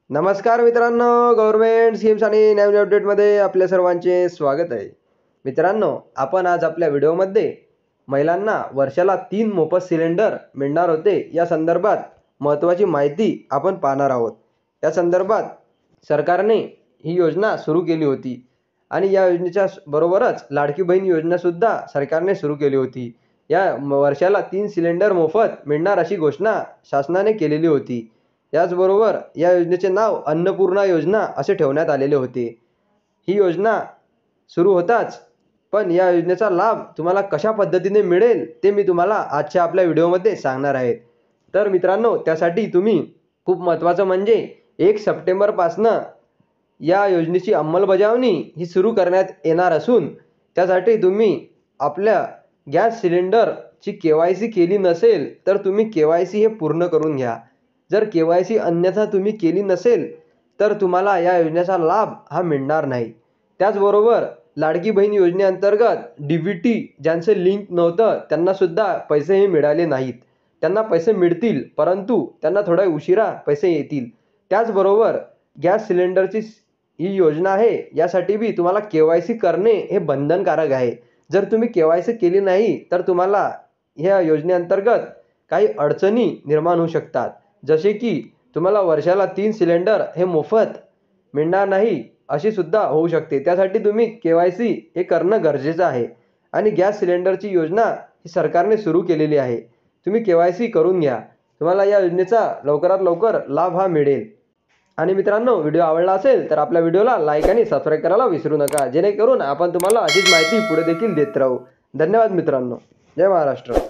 नमस्कार मित्रांनो, government schemes आणि नवीन अपडेटमध्ये आपल्या सर्वांचे स्वागत आहे. मित्रांनो, आपण आज आपल्या व्हिडिओमध्ये महिलांना वर्षाला 3 मोफत सिलेंडर मिळणार होते या संदर्भात महत्त्वाची माहिती आपण पाहणार आहोत. या संदर्भात सरकारने ही योजना सुरू केली होती आणि या योजनेच्या बरोबरच लाडकी बहीण योजनासुद्धा सरकारने सुरू केली होती. या वर्षाला 3 सिलेंडर मोफत मिळणार अशी घोषणा शासनाने केलेली होती. याचबरोबर या योजनेचे नाव अन्नपूर्णा योजना असे ठेवण्यात आलेले होते. ही योजना सुरू होताच पण या योजनेचा लाभ तुम्हाला कशा पद्धतीने मिळेल ते मी तुम्हाला आजच्या आपल्या व्हिडिओमध्ये सांगणार आहे. तर मित्रांनो, त्यासाठी तुम्ही खूप महत्त्वाचं म्हणजे 1 सप्टेंबरपासनं या योजनेची अंमलबजावणी ही सुरू करण्यात येणार असून त्यासाठी तुम्ही आपल्या गॅस सिलेंडरची KYC केली नसेल तर तुम्ही KYC हे पूर्ण करून घ्या. जर KYC अन्यथा तुम्ही केली नसेल तर तुम्हाला या योजनेचा लाभ हा मिळणार नाही. त्याचबरोबर लाडकी बहीण योजनेअंतर्गत DBT ज्यांचं लिंक नव्हतं त्यांनासुद्धा पैसेही मिळाले नाहीत. त्यांना पैसे मिळतील परंतु त्यांना थोडा उशिरा पैसे येतील. त्याचबरोबर गॅस सिलेंडरची ही योजना आहे, यासाठी बी तुम्हाला KYC करणे हे बंधनकारक आहे. जर तुम्ही KYC केली नाही तर तुम्हाला ह्या योजनेअंतर्गत काही अडचणी निर्माण होऊ शकतात. जसे की तुम्हाला वर्षाला 3 सिलेंडर हे मोफत मिळणार नाही अशी सुद्धा होऊ शकते. त्यासाठी तुम्ही KYC हे करणं गरजेचं आहे आणि गॅस सिलेंडरची योजना ही सरकारने सुरू केलेली आहे. तुम्ही KYC करून घ्या. तुम्हाला या योजनेचा लवकरात लवकर लाभ हा मिळेल. आणि मित्रांनो, व्हिडिओ आवडला असेल तर आपल्या व्हिडिओला लाईक आणि सबस्क्राईब करायला विसरू नका, जेणेकरून आपण तुम्हाला अशीच माहिती पुढे देखील देत राहू. धन्यवाद मित्रांनो. जय महाराष्ट्र.